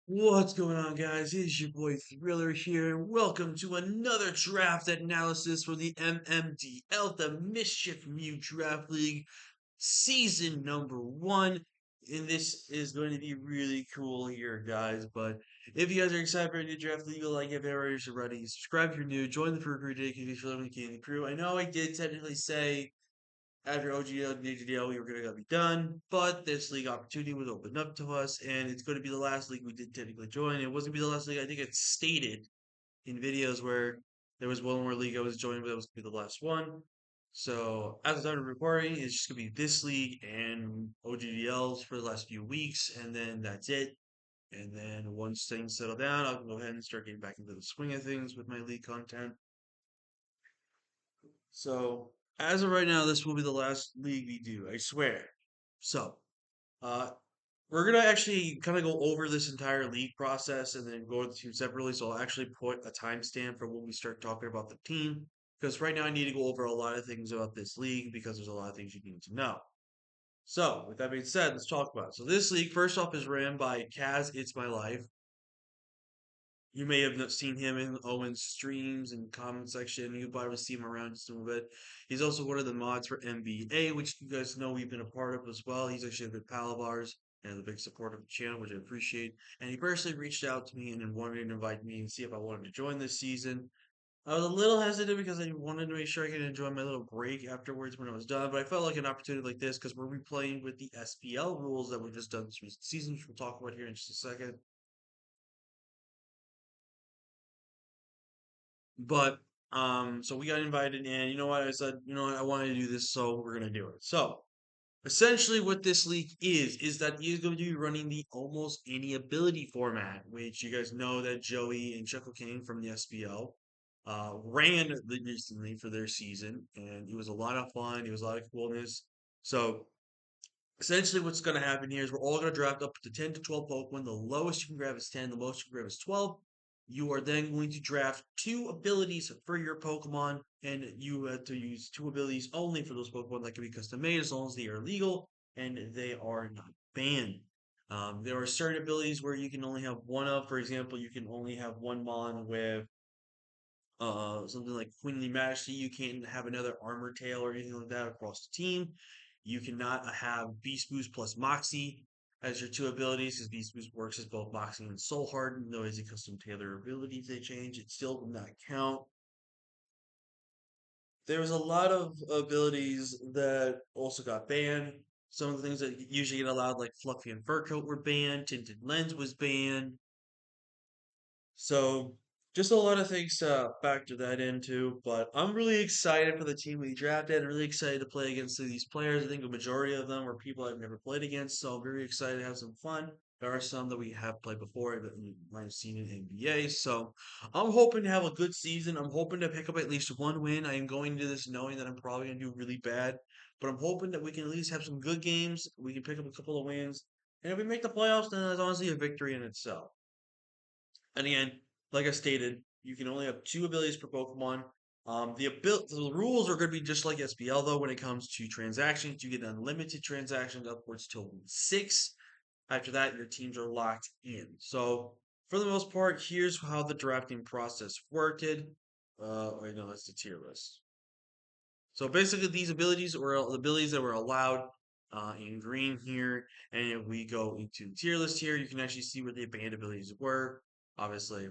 What's going on, guys? It's your boy Thriller here, and welcome to another draft analysis for the MMDL, the Mischief Mute Draft League, season number one. And this is going to be really cool here, guys. But if you guys are excited for a new draft league, like if you're already, subscribe if you're new, join the crew today if you're living in the crew. I know I did technically say after OGL and DGDL, we were going to be done, but this league opportunity was opened up to us, and it's going to be the last league we did technically join. It wasn't going to be the last league. I think it's stated in videos where there was one more league I was joining, but that was going to be the last one. So as of time of recording, it's just going to be this league and OGDLs for the last few weeks, and then that's it. And then once things settle down, I'll go ahead and start getting back into the swing of things with my league content. So as of right now, this will be the last league we do. I swear. So uh, we're gonna actually kind of go over this entire league process and then go into separately. So I'll actually put a timestamp for when we start talking about the team because right now I need to go over a lot of things about this league because there's a lot of things you need to know. So with that being said, let's talk about it. So this league, first off, is ran by Kaz. It's My Life. You may have seen him in Owen's streams and comment section. You probably see him around just a little bit. He's also one of the mods for MBA, which you guys know we've been a part of as well. He's actually a good pal of ours and a big supporter of the channel, which I appreciate. And he personally reached out to me and wanted to invite me and see if I wanted to join this season. I was a little hesitant because I wanted to make sure I could enjoy my little break afterwards when I was done, but I felt like an opportunity like this because we're replaying with the SPL rules that we've just done this recent season, which we'll talk about here in just a second. But so we got invited, and you know what? I said, you know what? I wanted to do this, so we're gonna do it. So essentially, what this league is that he is going to be running the almost any ability format, which you guys know that Joey and Chuckle King from the SBL ran recently for their season, and it was a lot of fun. It was a lot of coolness. So essentially, what's going to happen here is we're all going to draft up to 10 to 12 Pokemon. The lowest you can grab is 10, the most you can grab is 12. You are then going to draft two abilities for your Pokemon, and you have to use two abilities only for those Pokemon that can be custom made as long as they are legal and they are not banned. There are certain abilities where you can only have one of. For example, you can only have one Mon with something like Queenly Majesty. You can't have another Armor Tail or anything like that across the team. You cannot have Beast Boost plus Moxie as your two abilities, because Beast Boost works as both Moxie and Soul Harden. Though as a custom tailor abilities they change, it still will not count. There was a lot of abilities that also got banned. Some of the things that usually get allowed, like Fluffy and Fur Coat, were banned. Tinted Lens was banned. So just a lot of things to factor that into, but I'm really excited for the team we drafted. I'm really excited to play against these players. I think a majority of them are people I've never played against, so I'm very excited to have some fun. There are some that we have played before that you might have seen in NBA, so I'm hoping to have a good season. I'm hoping to pick up at least one win. I am going into this knowing that I'm probably going to do really bad, but I'm hoping that we can at least have some good games. We can pick up a couple of wins, and if we make the playoffs, then that's honestly a victory in itself. And again, like I stated, you can only have two abilities per Pokemon. The rules are going to be just like SBL though. When it comes to transactions, you get unlimited transactions upwards to 6. After that, your teams are locked in. So for the most part, here's how the drafting process worked. Wait, no, that's the tier list. So basically, these abilities were the abilities that were allowed in green here. And if we go into the tier list here, you can actually see where the banned abilities were. Obviously,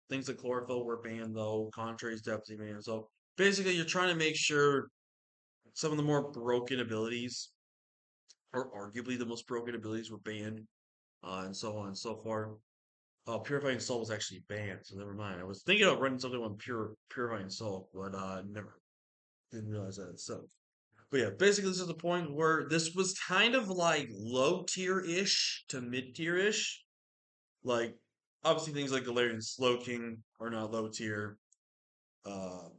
things like chlorophyll were banned though. Contrary is definitely banned. So basically, you're trying to make sure some of the more broken abilities, or arguably the most broken abilities, were banned, and so on and so forth. Purifying Soul was actually banned, so never mind. I was thinking of running something on Purifying Soul, but never didn't realize that. So but yeah, basically this is the point where this was kind of like low tier ish to mid tier ish. Like obviously things like Galarian Slowking are not low tier. Uh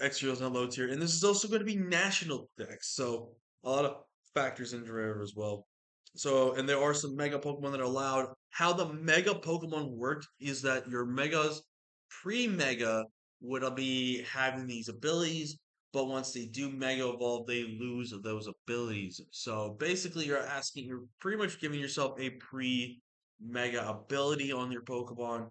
is not low tier. And this is also going to be national decks, so a lot of factors into there as well. So and there are some mega Pokemon that are allowed. How the mega Pokemon worked is that your megas pre-mega would be having these abilities, but once they do mega evolve, they lose those abilities. So basically, you're pretty much giving yourself a pre mega ability on your Pokemon,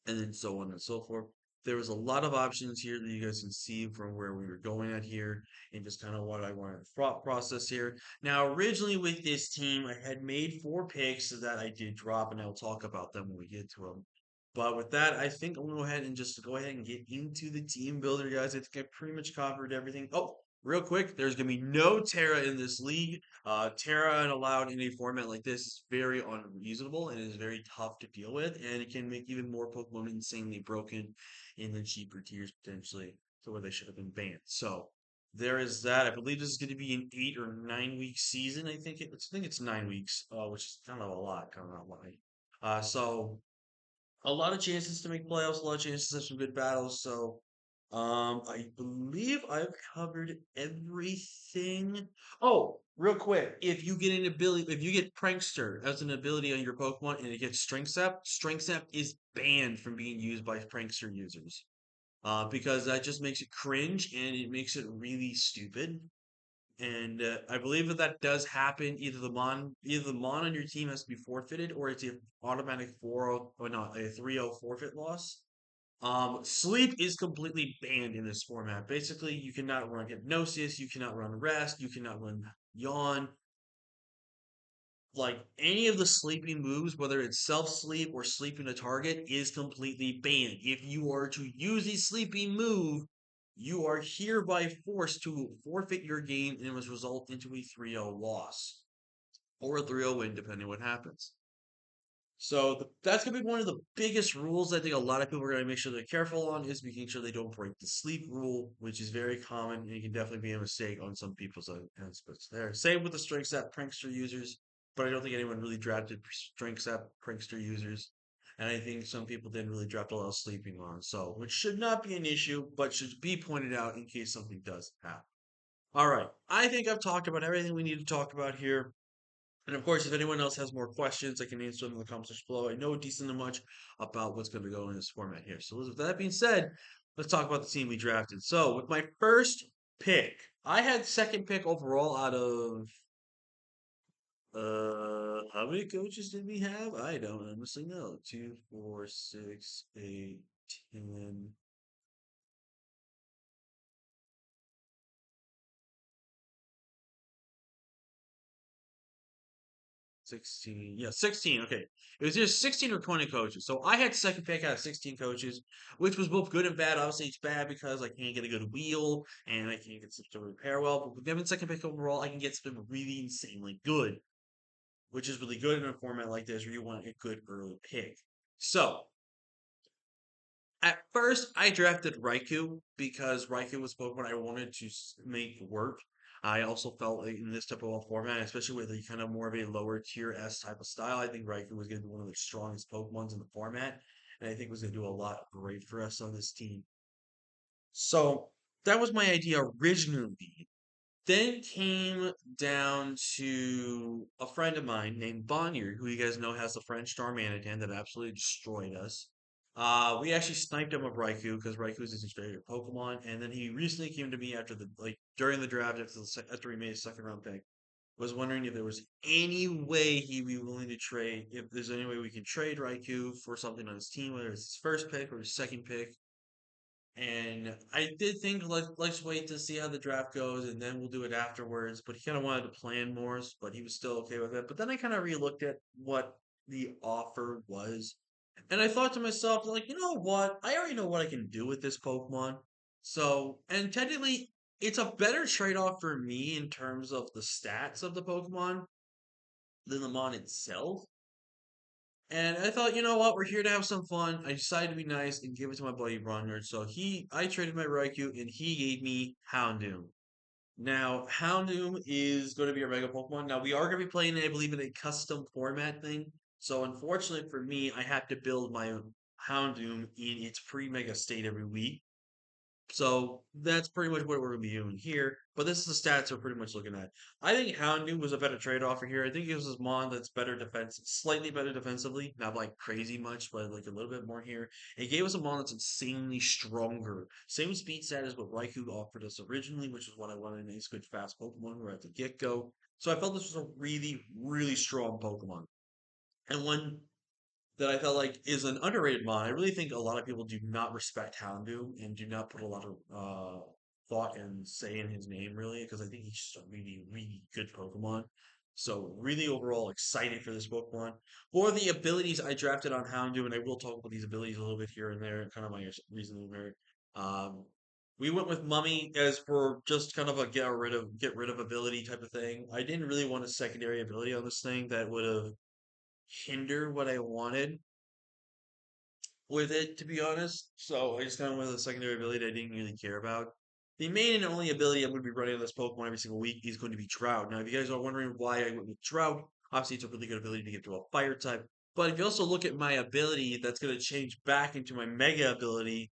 and then so on and so forth. There was a lot of options here that you guys can see from where we were going at here and just kind of what I wanted to thought process here. Now, originally with this team, I had made 4 picks that I did drop, and I'll talk about them when we get to them. But with that, I think I'm going to go ahead and just go ahead and get into the team builder, guys. I think I pretty much covered everything. Oh, real quick, there's going to be no Terra in this league. Terra and allowed in a format like this is very unreasonable and is very tough to deal with, and it can make even more Pokemon insanely broken in the cheaper tiers potentially to where they should have been banned. So there is that. I believe this is going to be an 8 or 9 week season. I think it's 9 weeks, which is kind of a lot, kind of not lying. So a lot of chances to make playoffs, a lot of chances to have some good battles. So, I believe I've covered everything. Oh, real quick, if you get an ability, if you get Prankster as an ability on your Pokemon and it gets Strength Sap is banned from being used by Prankster users. Because that just makes it cringe and it makes it really stupid. And I believe that that does happen. Either the mon on your team has to be forfeited, or it's an automatic 4-0 or not a 3-0 forfeit loss. Sleep is completely banned in this format. Basically, you cannot run hypnosis, you cannot run rest, you cannot run yawn. Like any of the sleeping moves, whether it's self sleep or sleeping a target, is completely banned. If you are to use a sleeping move, you are hereby forced to forfeit your game and it must result into a 3-0 loss or a 3-0 win, depending on what happens. So that's gonna be one of the biggest rules I think a lot of people are gonna make sure they're careful on is making sure they don't break the sleep rule, which is very common and it can definitely be a mistake on some people's aspects there. Same with the strength set prankster users, but I don't think anyone really drafted strength set prankster users. And I think some people didn't really draft a lot of sleeping on, so which should not be an issue, but should be pointed out in case something does happen. All right, I think I've talked about everything we need to talk about here. And of course, if anyone else has more questions, I can answer them in the comments section below. I know a decent much about what's going to go in this format here. So with that being said, let's talk about the team we drafted. So with my first pick, I had second pick overall out of how many coaches did we have? I don't honestly know. 2, 4, 6, 8, 10. 16. Yeah, 16. Okay. It was either 16 or 20 coaches. So I had second pick out of 16 coaches, which was both good and bad. Obviously, it's bad because I can't get a good wheel and I can't get something to repair well. But with having second pick overall, I can get something really insanely good, which is really good in a format like this where you want a good early pick. So at first, I drafted Raikou because Raikou was Pokemon I wanted to make work. I also felt like in this type of a format, especially with a kind of more of a lower tier S type of style, I think Raikou was going to be one of the strongest Pokemons in the format, and I think was going to do a lot great for us on this team. So that was my idea originally. Then came down to a friend of mine named Bonnier, who you guys know has the French Darmanitan that absolutely destroyed us. We actually sniped him with Raikou because Raikou is his favorite Pokemon, and then he recently came to me after the during the draft after he made a second round pick. Was wondering if there was any way he'd be willing to trade, if there's any way we can trade Raikou for something on his team, whether it's his first pick or his second pick. And I did think let's wait to see how the draft goes and then we'll do it afterwards. But he kind of wanted to plan more, but he was still okay with it. But then I kind of relooked at what the offer was, and I thought to myself, like, you know what? I already know what I can do with this Pokemon. So, and technically, it's a better trade off for me in terms of the stats of the Pokemon than the Mon itself. And I thought, you know what, we're here to have some fun. I decided to be nice and give it to my buddy Bronard. So I traded my Raikou and he gave me Houndoom. Now, Houndoom is going to be our Mega Pokemon. Now, we are going to be playing, I believe, in a custom format thing. So, unfortunately for me, I have to build my Houndoom in its pre-Mega state every week. So that's pretty much what we're going to be doing here. But this is the stats we're pretty much looking at. I think Houndoom was a better trade offer here. I think it was his Mon that's better defense, slightly better defensively, not like crazy much, but like a little bit more here. It gave us a Mon that's insanely stronger. Same speed stat as what Raikou offered us originally, which is what I wanted in a nice, good, fast Pokemon right at the get go. So I felt this was a really, really strong Pokemon. And one that I felt like is an underrated mon. I really think a lot of people do not respect Houndoom and do not put a lot of thought and say in his name really because I think he's just a really, really good Pokemon. So really overall excited for this Pokemon. For the abilities I drafted on Houndoom, and I will talk about these abilities a little bit here and there, kind of my reasoning there. Um, we went with Mummy as for just kind of a get rid of ability type of thing. I didn't really want a secondary ability on this thing that would have hinder what I wanted with it, to be honest. So I just kind of went with a secondary ability I didn't really care about. The main and only ability I'm going to be running on this Pokemon every single week is going to be Drought. Now, if you guys are wondering why I went with Drought, obviously it's a really good ability to get to a fire type. But if you also look at my ability that's going to change back into my Mega ability,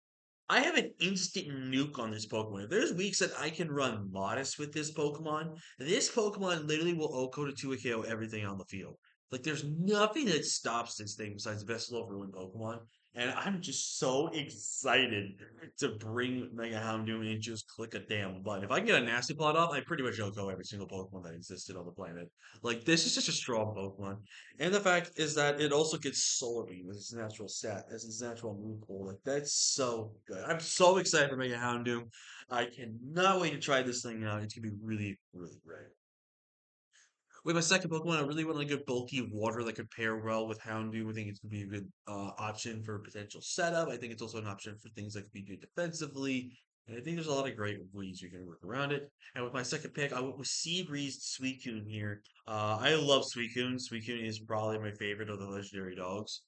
I have an instant nuke on this Pokemon. If there's weeks that I can run Modest with this Pokemon literally will OHKO to 2 KO everything on the field. Like, there's nothing that stops this thing besides Vessel of Ruin Pokemon. And I'm just so excited to bring Mega Houndoom and just click a damn button. If I can get a Nasty Plot off, I pretty much OHKO every single Pokemon that existed on the planet. Like, this is just a strong Pokemon. And the fact is that it also gets Solar Beam as its natural stat, as its natural move pool. Like, that's so good. I'm so excited for Mega Houndoom. I cannot wait to try this thing out. It's gonna be really, really great. With my second Pokemon, I really want a good bulky water that could pair well with Houndoom. I think it's going to be a good option for potential setup. I think it's also an option for things that could be good defensively. And I think there's a lot of great ways you can work around it. And with my second pick, I went with Sea Breeze Suicune here. I love Suicune. Suicune is probably my favorite of the legendary dogs.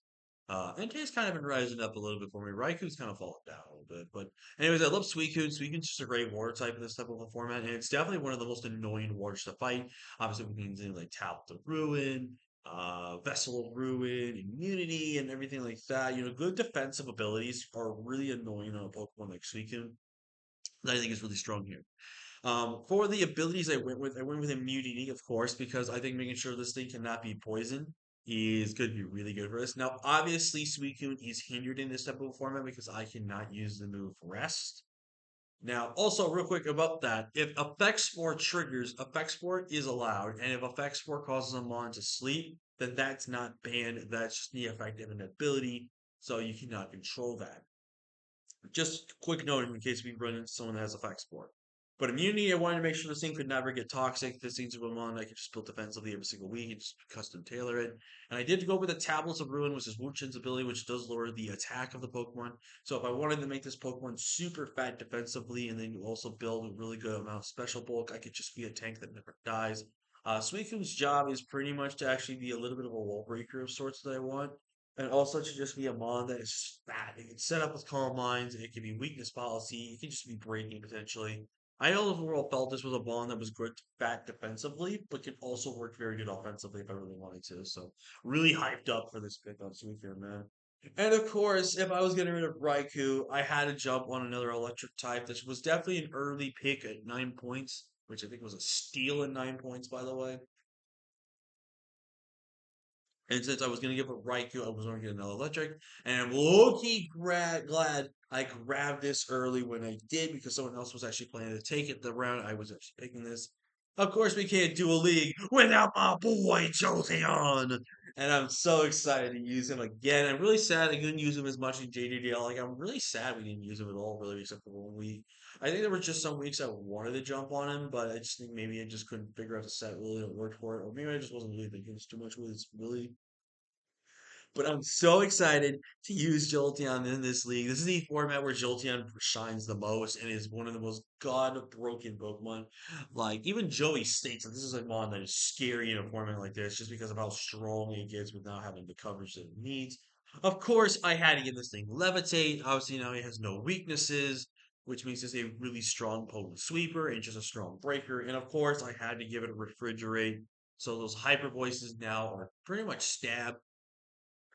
NK's kind of been rising up a little bit for me. Raiku's kind of fallen down a little bit. But anyways, I love Suicune. Suicune's just a great water type in this type of a format. And it's definitely one of the most annoying waters to fight. Obviously, we can do like Tablet of Ruin, Vessel of Ruin, Immunity, and everything like that. Good defensive abilities are really annoying on a Pokemon like Suicune. That I think is really strong here. For the abilities I went with immunity, of course, because I think making sure this thing cannot be poisoned is going to be really good for us. Now, obviously, Suicune is hindered in this type of format because I cannot use the move Rest. Now, also, real quick about that, if Effect Spore triggers, Effect Spore is allowed, and if Effect Spore causes a mon to sleep, then that's not banned. That's just the effect of an ability, so you cannot control that. Just quick note in case we run into someone that has a fax sport. But immunity, I wanted to make sure this thing could never get toxic. This thing's going on. I could just build defensively every single week and just custom tailor it. And I did go with the Tablets of Ruin, which is Wuchen's ability, which does lower the attack of the Pokemon. So if I wanted to make this Pokemon super fat defensively, and then you also build a really good amount of special bulk, I could just be a tank that never dies. Suicune's job is pretty much to actually be a little bit of a wall breaker of sorts that I want. And also to just be a mon that is just fat. It can set up with calm minds. It can be weakness policy. It can just be breaking potentially. I know the world felt this was a mon that was good fat defensively, but can also work very good offensively if I really wanted to. So really hyped up for this pick on Suicune, man. And of course, if I was getting rid of Raikou, I had to jump on another electric type. This was definitely an early pick at 9 points, which I think was a steal at 9 points, by the way. And since I was going to give a Raikou, I was going to get another electric. And I'm low-key glad I grabbed this early when I did because someone else was actually planning to take it the round I was actually picking this. Of course, we can't do a league without my boy Jolteon. And I'm so excited to use him again. I'm really sad I couldn't use him as much in JDDL. Like, I'm really sad we didn't use him at all, really, except for 1 week. I think there were just some weeks I wanted to jump on him, but I just think maybe I just couldn't figure out the set really that worked for it. Or maybe I just wasn't really thinking too much with it. Really but I'm so excited to use Jolteon in this league. This is the format where Jolteon shines the most and is one of the most god-broken Pokemon. Like, even Joey states that this is a mon that is scary in a format like this just because of how strong it gets without having the coverage that it needs. Of course, I had to give this thing Levitate. Obviously, now it has no weaknesses, which means it's a really strong, potent sweeper and just a strong breaker. And of course, I had to give it a Refrigerate. So those hyper voices now are pretty much stab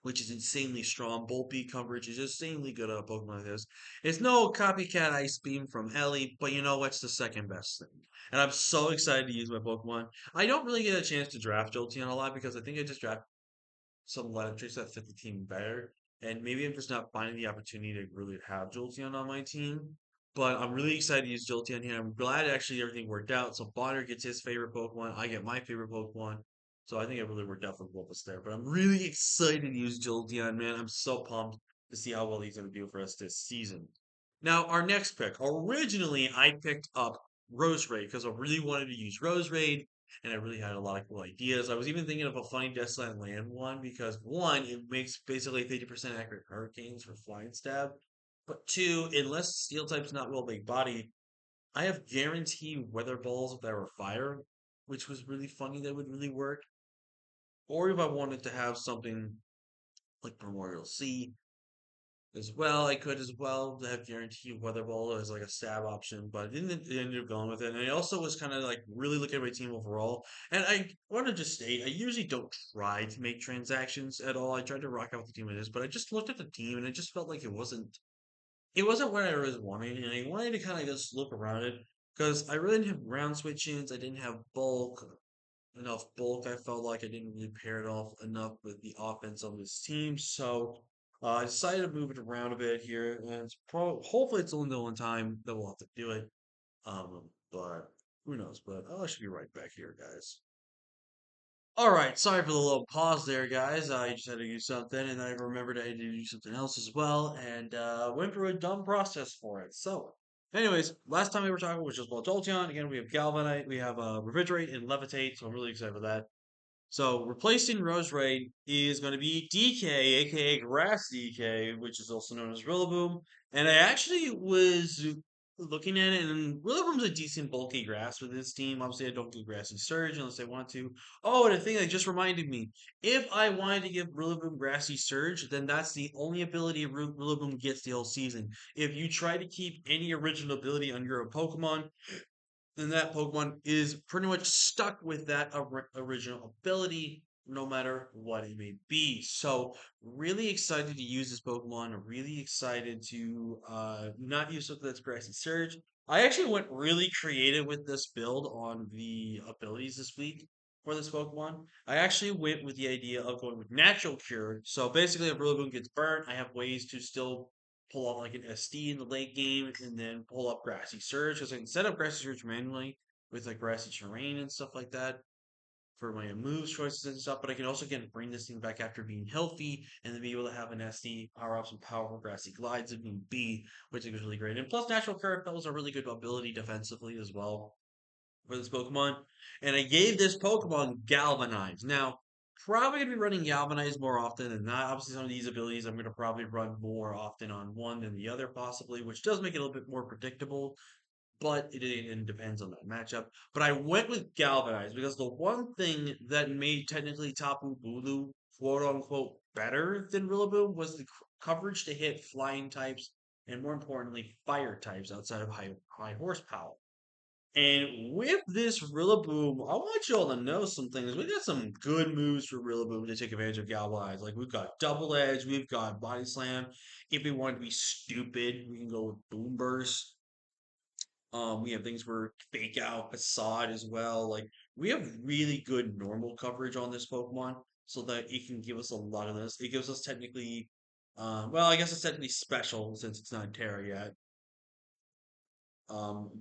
which is insanely strong. Bolt beat coverage is insanely good on a Pokemon like this. It's no copycat Ice Beam from Ellie, but you know what's the second best thing? And I'm so excited to use my Pokemon. I don't really get a chance to draft Jolteon a lot because I think I just draft some Electrics that fit the team better. And maybe I'm just not finding the opportunity to really have Jolteon on my team. But I'm really excited to use Jolteon here. I'm glad actually everything worked out. So Bonner gets his favorite Pokemon. I get my favorite Pokemon. So I think it really worked out for both of us there. But I'm really excited to use Jolteon, man. I'm so pumped to see how well he's going to do for us this season. Now, our next pick. Originally, I picked up Rose Raid because I really wanted to use Rose Raid, and I really had a lot of cool ideas. I was even thinking of a Flying Deathland Land one because one, it makes basically 50% accurate hurricanes for Flying Stab, but two, unless Steel type's not well big body, I have guaranteed weather balls that are fire, which was really funny. That would really work. Or if I wanted to have something like Primordial Sea as well, I could as well to have guaranteed weather ball as like a stab option, but I didn't end up going with it. And I also was kind of like really looking at my team overall. And I want to just state, I usually don't try to make transactions at all. I tried to rock out with the team it is, but I just looked at the team and it just felt like it wasn't what I was wanting, and I wanted to kind of just look around it because I really didn't have ground switch-ins. I didn't have enough bulk. I felt like I didn't really pair it off enough with the offense on this team, so I decided to move it around a bit here, and hopefully it's only the one time that we'll have to do it. But who knows? But I should be right back here, guys. All right, sorry for the little pause there, guys. I just had to do something, and I remembered I had to do something else as well, and went through a dumb process for it. So, anyways, last time we were talking was just about Jolteon. Again, we have Galvanite, we have Refrigerate, and Levitate, so I'm really excited for that. So replacing Roserade is going to be DK, aka Grass DK, which is also known as Rillaboom. And I actually was looking at it, and Rillaboom's a decent bulky grass for this team. Obviously, I don't do Grassy Surge unless I want to. Oh, and a thing that just reminded me: if I wanted to give Rillaboom Grassy Surge, then that's the only ability Rillaboom gets the whole season. If you try to keep any original ability on your Pokemon, then that Pokemon is pretty much stuck with that original ability, no matter what it may be. So, really excited to use this Pokemon. Really excited to not use something that's Grassy Surge. I actually went really creative with this build on the abilities this week for this Pokemon. I actually went with the idea of going with Natural Cure. So basically, if Rillaboom gets burnt, I have ways to still pull off like an SD in the late game and then pull up Grassy Surge because I can set up Grassy Surge manually with like grassy terrain and stuff like that for my moves choices and stuff. But I can also again bring this thing back after being healthy and then be able to have an SD power up some powerful grassy glides if need be, which I think is really great. And plus, natural Curveball is a really good ability defensively as well for this Pokemon. And I gave this Pokemon Galvanize. Now, probably going to be running Galvanize more often than not. Obviously, some of these abilities I'm going to probably run more often on one than the other, possibly, which does make it a little bit more predictable. But it depends on that matchup. But I went with Galvanize because the one thing that made technically Tapu Bulu quote unquote better than Rillaboom was the coverage to hit flying types and more importantly fire types outside of high horsepower. And with this Rillaboom, I want y'all to know some things. We got some good moves for Rillaboom to take advantage of Galvanize. Like we've got Double Edge, we've got Body Slam. If we want to be stupid, we can go with Boom Burst. We have things for Fake Out, Facade as well. Like we have really good normal coverage on this Pokemon, so that it can give us a lot of this. It gives us technically, well, I guess it's technically special since it's not Terra yet.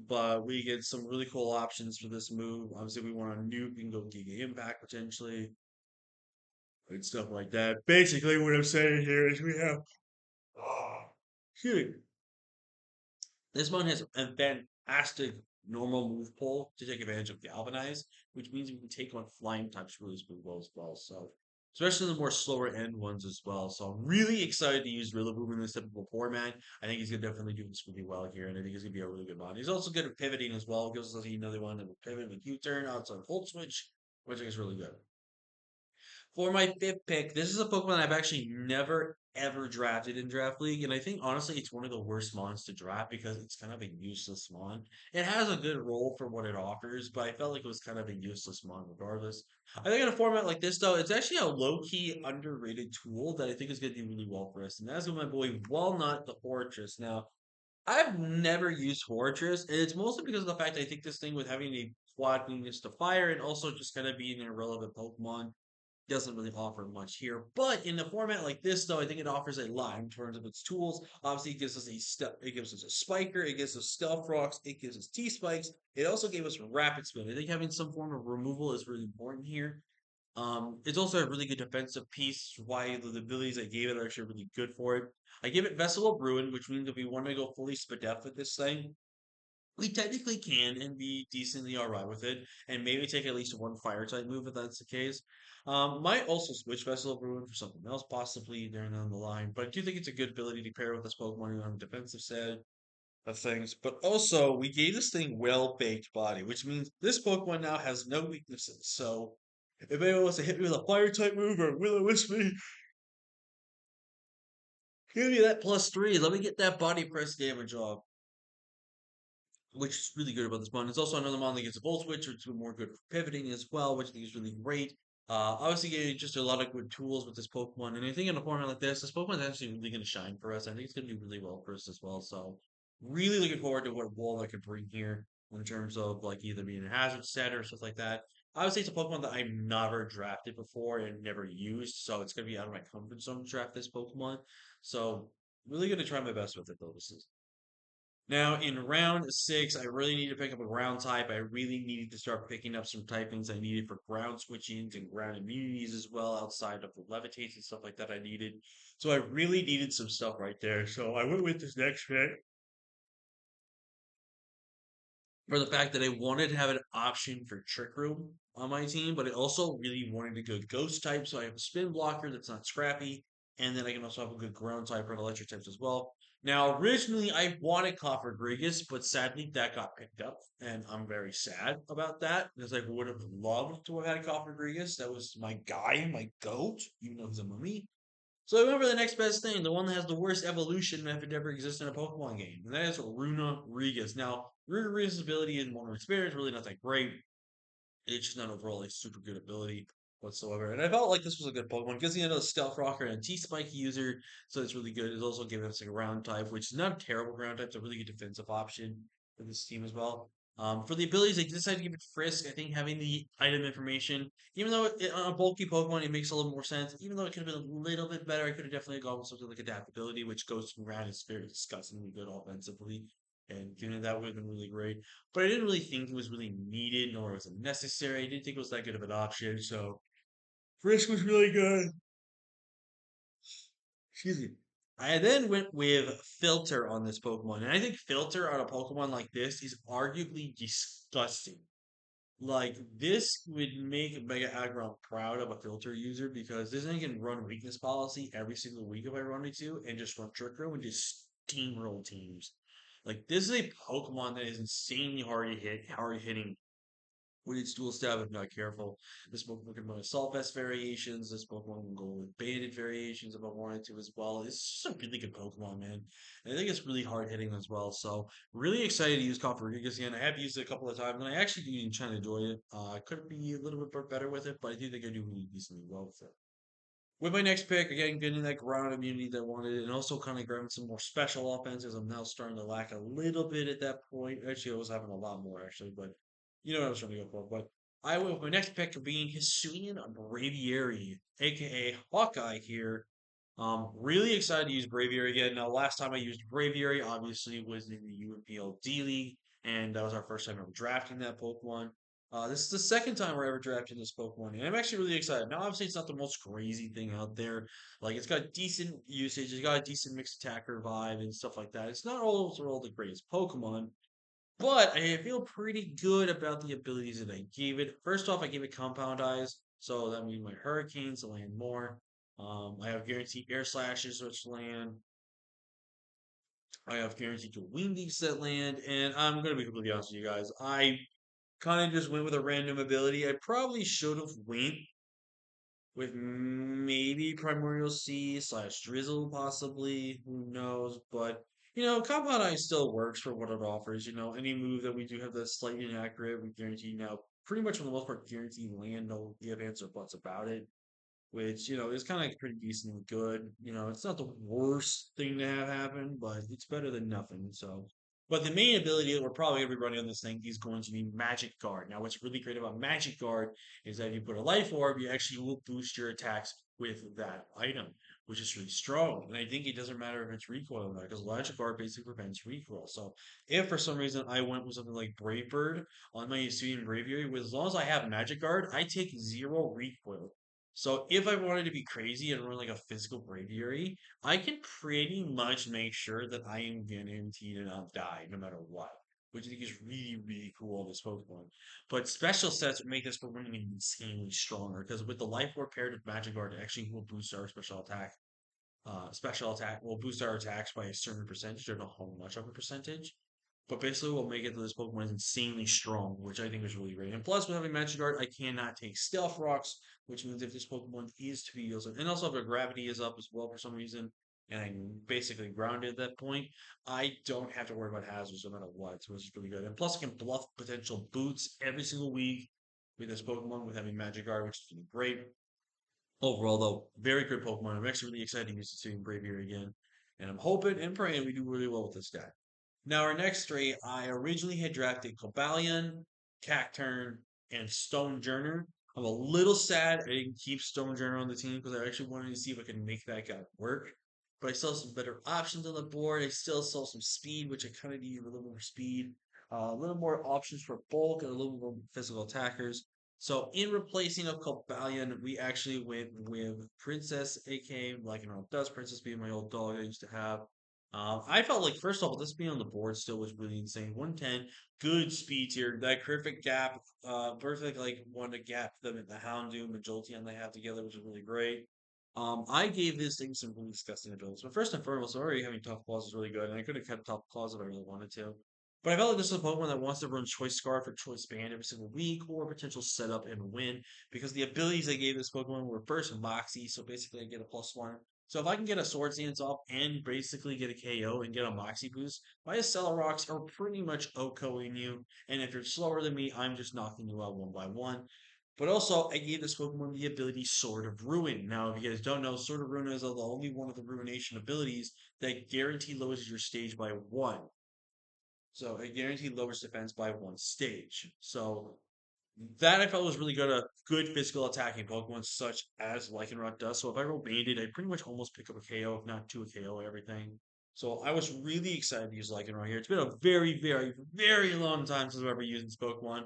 But we get some really cool options for this move. Obviously, we want a nuke, we can go Giga Impact potentially, and stuff like that. Basically, what I'm saying here is we have, excuse me, this one has a fantastic normal move pull to take advantage of Galvanize, which means we can take on flying types really well as well. So, especially the more slower end ones as well. So, I'm really excited to use Rillaboom in this typical format. I think he's gonna definitely do this really well here, and I think he's gonna be a really good mod. He's also good at pivoting as well. Gives us another one that will pivot with U-turn outside Volt Switch, which I think is really good. For my fifth pick, this is a Pokemon I've actually never ever drafted in Draft League, and I think honestly it's one of the worst mons to draft because it's kind of a useless mon. It has a good role for what it offers, but I felt like it was kind of a useless mon regardless. I think in a format like this though, it's actually a low-key underrated tool that I think is gonna do really well for us. And that's with my boy Walnut the Fortress. Now, I've never used Fortress, and it's mostly because of the fact I think this thing with having a quad weakness to fire and also just kind of being an irrelevant Pokemon doesn't really offer much here. But in a format like this, though, I think it offers a lot in terms of its tools. Obviously, it gives us it gives us a spiker, it gives us stealth rocks, it gives us T spikes. It also gave us rapid spin. I think having some form of removal is really important here. It's also a really good defensive piece, why the abilities I gave it are actually really good for it. I gave it Vessel of Ruin, which means if we want to go fully Spadef with this thing, we technically can and be decently alright with it, and maybe take at least one fire type move if that's the case. Might also switch Vessel of Ruin for something else possibly down the line, but I do think it's a good ability to pair with this Pokemon on the defensive side of things. But also, we gave this thing well baked body, which means this Pokemon now has no weaknesses. So if anyone wants to hit me with a fire type move or will o wisp me, give me that +3. Let me get that body press damage off, which is really good about this mon. It's also another mon that gets a Volt Switch, which is more good for pivoting as well, which I think is really great. Obviously, getting just a lot of good tools with this Pokemon, and I think in a format like this Pokemon is actually really going to shine for us. I think it's going to do really well for us as well. So, really looking forward to what Wall I can bring here in terms of like either being a hazard set or stuff like that. I would say it's a Pokemon that I've never drafted before and never used, so it's going to be out of my comfort zone to draft this Pokemon. So, really going to try my best with it though this season. Now, in round six, I really need to pick up a ground type. I really needed to start picking up some typings I needed for ground switchings and ground immunities as well, outside of the levitates and stuff like that I needed. So I really needed some stuff right there. So I went with this next pick for the fact that I wanted to have an option for Trick Room on my team, but I also really wanted to go Ghost type, so I have a spin blocker that's not scrappy, and then I can also have a good ground type or an electric types as well. Now, originally I wanted Coffergrigus, but sadly that got picked up, and I'm very sad about that because I would have loved to have had Coffergrigus. That was my guy, my goat, even though he's a mummy. So I went for the next best thing, the one that has the worst evolution method ever exists in a Pokemon game, and that is Runa Regas. Now, Runa Regas' ability in Modern Experience really not that great. It's just not overall a super good ability whatsoever. And I felt like this was a good Pokemon because he had a Stealth Rocker and a T-Spike user, so it's really good. It's also giving us like a ground type, which is not a terrible ground type. It's a really good defensive option for this team as well. For the abilities, I decided to give it Frisk. I think having the item information, even though on a bulky Pokemon it makes a little more sense, even though it could have been a little bit better, I could have definitely gone with something like Adaptability, which goes from ground is very disgustingly good offensively. And giving that would have been really great, but I didn't really think it was really needed nor was it necessary. I didn't think it was that good of an option. So Frisk was really good. Excuse me. I then went with Filter on this Pokemon, and I think Filter on a Pokemon like this is arguably disgusting. Like this would make Mega Aggron proud of a Filter user because this thing can run weakness policy every single week if I run it to, and just run Trick Room and just steamroll teams. Like this is a Pokemon that is insanely hard hitting with its dual stab if not careful. This Pokemon can run Assault Vest variations. This Pokemon can go with Banded variations if I wanted to as well. It's just a really good Pokemon, man. And I think it's really hard hitting as well. So really excited to use Copper Rodriguez again. I have used it a couple of times, and I actually do try to enjoy it. I could be a little bit better with it, but I do think I do really decently well with it. With my next pick, again, getting that ground immunity that I wanted, and also kind of grabbing some more special offenses. I'm now starting to lack a little bit at that point. Actually, I was having a lot more, actually, but you know what I was trying to go for. But I went with my next pick being Hisuian Braviary, aka Hawkeye here. Really excited to use Braviary again. Now, last time I used Braviary, obviously, was in the UPL D League, and that was our first time ever drafting that Pokemon. This is the second time we're ever drafting this Pokemon, and I'm actually really excited. Now, obviously, it's not the most crazy thing out there. Like, it's got decent usage, it's got a decent mixed attacker vibe and stuff like that. It's not all the greatest Pokemon, but I feel pretty good about the abilities that I gave it. First off, I gave it Compound Eyes, so that means my Hurricanes land more. I have guaranteed Air Slashes, which land. I have guaranteed to win these that land, and I'm gonna be completely honest with you guys. I kind of just went with a random ability. I probably should have went with maybe Primordial Sea slash Drizzle, possibly. Who knows? But Compound Eye still works for what it offers. Any move that we do have that's slightly inaccurate, we guarantee now, pretty much for the most part, guarantee land, no if, ands, or buts about it. Which is kind of pretty decently good. It's not the worst thing to have happen, but it's better than nothing. So, but the main ability that we're probably going to be running on this thing is going to be Magic Guard. Now, what's really great about Magic Guard is that if you put a Life Orb, you actually will boost your attacks with that item, which is really strong. And I think it doesn't matter if it's recoil or not, because Guard basically prevents recoil. So if for some reason I went with something like Brave Bird on my Student Braviary, with as long as I have Magic Guard, I take zero recoil. So if I wanted to be crazy and run like a physical Braviary, I can pretty much make sure that I am guaranteed to not die no matter what, which I think is really, really cool on this Pokemon. But special sets make this Pokemon insanely stronger because with the Life Orb paired with Magic Guard, it actually will boost our special attack will boost our attacks by a certain percentage. I don't know how much of a percentage, but basically will make it that this Pokemon is insanely strong, which I think is really great. And plus, with having Magic Guard, I cannot take Stealth Rocks, which means if this Pokemon is to be used, and also if their gravity is up as well for some reason, and I'm basically grounded at that point, I don't have to worry about hazards no matter what, so it's really good. And plus, I can bluff potential boots every single week with this Pokemon with having Magic Guard, which is really great. Overall, though, very good Pokemon. I'm actually really excited to use it in Braviary again. And I'm hoping and praying we do really well with this deck. Now, our next three, I originally had drafted Cobalion, Cacturn, and Stonejourner. I'm a little sad I didn't keep Stonejourner on the team because I actually wanted to see if I could make that guy work. But I still have some better options on the board. I still saw some speed, which I kind of need a little more speed, a little more options for bulk, and a little more physical attackers. So in replacing of Cobalion, we actually went with Princess, aka like you know, Dust Princess being my old dog I used to have. I felt like first of all, this being on the board still was really insane. 110, good speed tier. That perfect gap, perfect like one to gap them in the Houndoom and Jolteon they have together, which is really great. I gave this thing some really disgusting abilities. But first and foremost, already having Tough Claws is really good, and I could have kept Tough Claws if I really wanted to. But I felt like this is a Pokemon that wants to run Choice Scarf or Choice Band every single week, or potential setup and win, because the abilities I gave this Pokemon were first Moxie, so basically I get a +1. So if I can get a Sword Dance off and basically get a KO and get a Moxie boost, my Acela Rocks are pretty much OHKOing you, and if you're slower than me, I'm just knocking you out one by one. But also, I gave this Pokemon the ability Sword of Ruin. Now, if you guys don't know, Sword of Ruin is the only one of the Ruination abilities that guarantee lowers your stage by one. So it guaranteed lowers defense by one stage. So that I felt was really good. A good physical attacking Pokemon such as Lycanroc does. So if I roll Banded, I pretty much almost pick up a KO, if not two a KO, everything. So I was really excited to use Lycanroc here. It's been a very, very, very long time since I've ever used this Pokemon.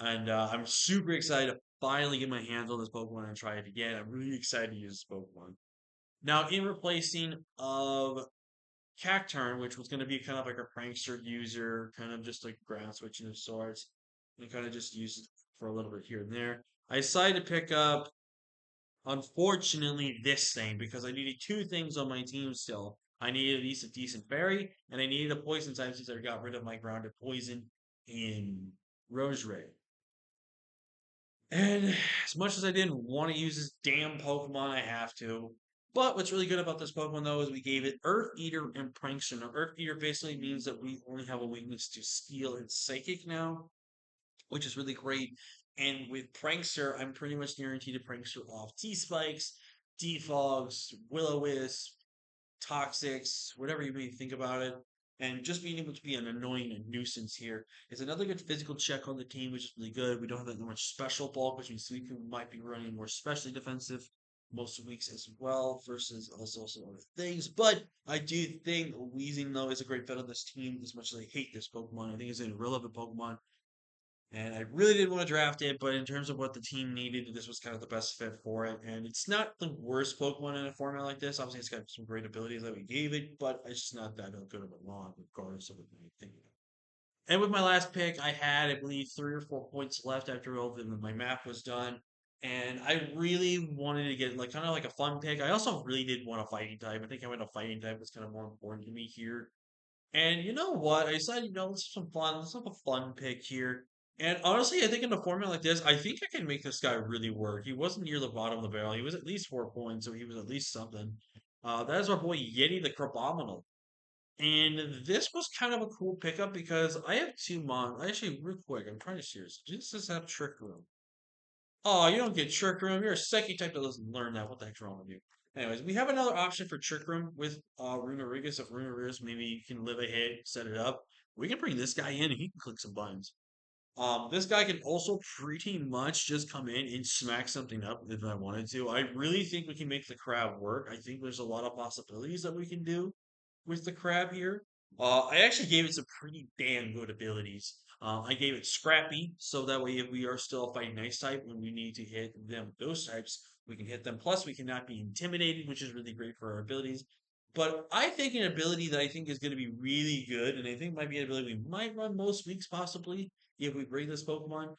And I'm super excited to finally get my hands on this Pokemon and try it again. I'm really excited to use this Pokemon. Now, in replacing of Cacturn, which was going to be kind of like a prankster user, kind of just like ground switching of sorts, and kind of just use it for a little bit here and there. I decided to pick up, unfortunately, this thing because I needed two things on my team still. I needed at least a decent fairy, and I needed a poison type since I got rid of my grounded poison in Roserade. And as much as I didn't want to use this damn Pokemon, I have to. But what's really good about this Pokemon, though, is we gave it Earth Eater and Prankster. Now, Earth Eater basically means that we only have a weakness to Steel and Psychic now, which is really great. And with Prankster, I'm pretty much guaranteed to Prankster off T-Spikes, Defogs, Will-O-Wisp, Toxics, whatever you may think about it. And just being able to be an annoying nuisance here is another good physical check on the team, which is really good. We don't have that much special bulk, which means we might be running more specially defensive most weeks as well, versus also some other things. But I do think Weezing, though, is a great bet on this team, as much as I hate this Pokemon. I think it's an irrelevant Pokemon. And I really didn't want to draft it, but in terms of what the team needed, this was kind of the best fit for it. And it's not the worst Pokemon in a format like this. Obviously, it's got some great abilities that we gave it, but it's just not that good of a lawn, regardless of what you think. And with my last pick, I had, I believe, 3 or 4 points left after all my map was done. And I really wanted to get like kind of like a fun pick. I also really did want a fighting type. I think having a fighting type was kind of more important to me here. And you know what? I decided, let's have some fun. Let's have a fun pick here. And honestly, I think in a format like this, I think I can make this guy really work. He wasn't near the bottom of the barrel. He was at least 4 points, so he was at least something. That is our boy Yeti the Crabominal. And this was kind of a cool pickup because I have two Actually, real quick, I'm trying to see this. Just does have Trick Room. Oh, you don't get Trick Room. You're a psychic type that doesn't learn that. What the heck's wrong with you? Anyways, we have another option for Trick Room with Runerigus. If Runerigus maybe you can live a hit, set it up. We can bring this guy in and he can click some buttons. This guy can also pretty much just come in and smack something up if I wanted to. I really think we can make the crab work. I think there's a lot of possibilities that we can do with the crab here. I actually gave it some pretty damn good abilities. I gave it Scrappy, so that way if we are still a fighting ice type when we need to hit them with those types, we can hit them. Plus, we cannot be intimidated, which is really great for our abilities. But I think an ability that I think is going to be really good, and I think might be an ability we might run most weeks possibly if we bring this Pokemon.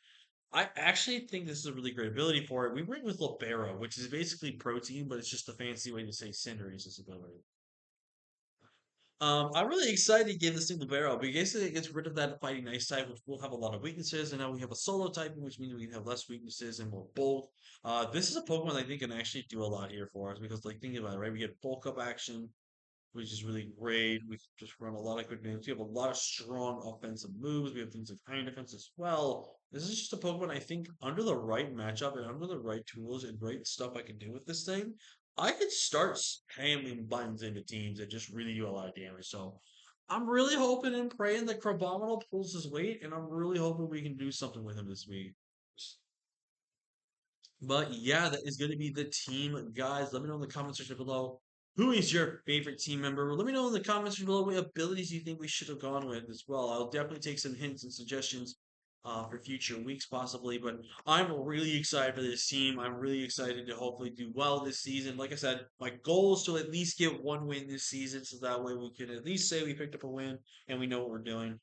I actually think this is a really great ability for it. We bring with Libero, which is basically protein, but it's just a fancy way to say Cinderace's ability. I'm really excited to give this thing Libero because it gets rid of that fighting ice type, which will have a lot of weaknesses, and now we have a solo type, which means we have less weaknesses and more bulk. This is a Pokemon I think can actually do a lot here for us because, like, think about it, right? We get bulk up action, which is really great. We can just run a lot of good names. We have a lot of strong offensive moves. We have things like Iron Defense as well. This is just a Pokemon I think under the right matchup and under the right tools and right stuff I can do with this thing, I could start spamming buttons into teams that just really do a lot of damage. So I'm really hoping and praying that Crabominal pulls his weight, and I'm really hoping we can do something with him this week. But yeah, that is going to be the team, guys. Let me know in the comment section below who is your favorite team member. Let me know in the comments below what abilities you think we should have gone with as well. I'll definitely take some hints and suggestions for future weeks, possibly. But I'm really excited for this team. I'm really excited to hopefully do well this season. Like I said, my goal is to at least get one win this season, so that way we can at least say we picked up a win and we know what we're doing.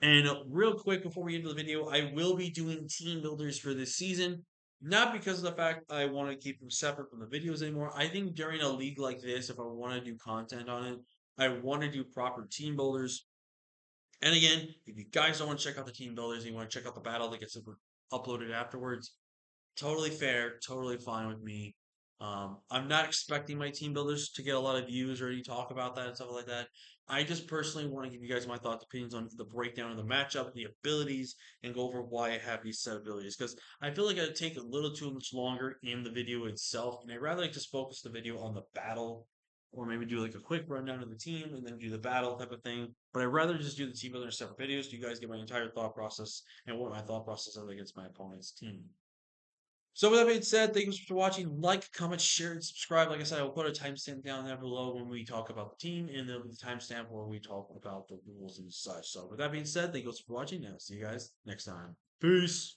And real quick before we end the video, I will be doing team builders for this season. Not because of the fact I want to keep them separate from the videos anymore. I think during a league like this, if I want to do content on it, I want to do proper team builders. And again, if you guys don't want to check out the team builders and you want to check out the battle that gets uploaded afterwards, totally fair, totally fine with me. I'm not expecting my team builders to get a lot of views or any talk about that and stuff like that. I just personally want to give you guys my thoughts, opinions on the breakdown of the matchup, the abilities, and go over why I have these set abilities. Because I feel like it'd take a little too much longer in the video itself, and I'd rather like just focus the video on the battle, or maybe do like a quick rundown of the team and then do the battle type of thing. But I'd rather just do the team builder in separate videos. So you guys get my entire thought process and what my thought process is against my opponent's team. So with that being said, thank you so much for watching. Like, comment, share, and subscribe. Like I said, I will put a timestamp down there below when we talk about the team, and there'll be the timestamp where we talk about the rules and such. So with that being said, thank you so much for watching, and I'll see you guys next time. Peace.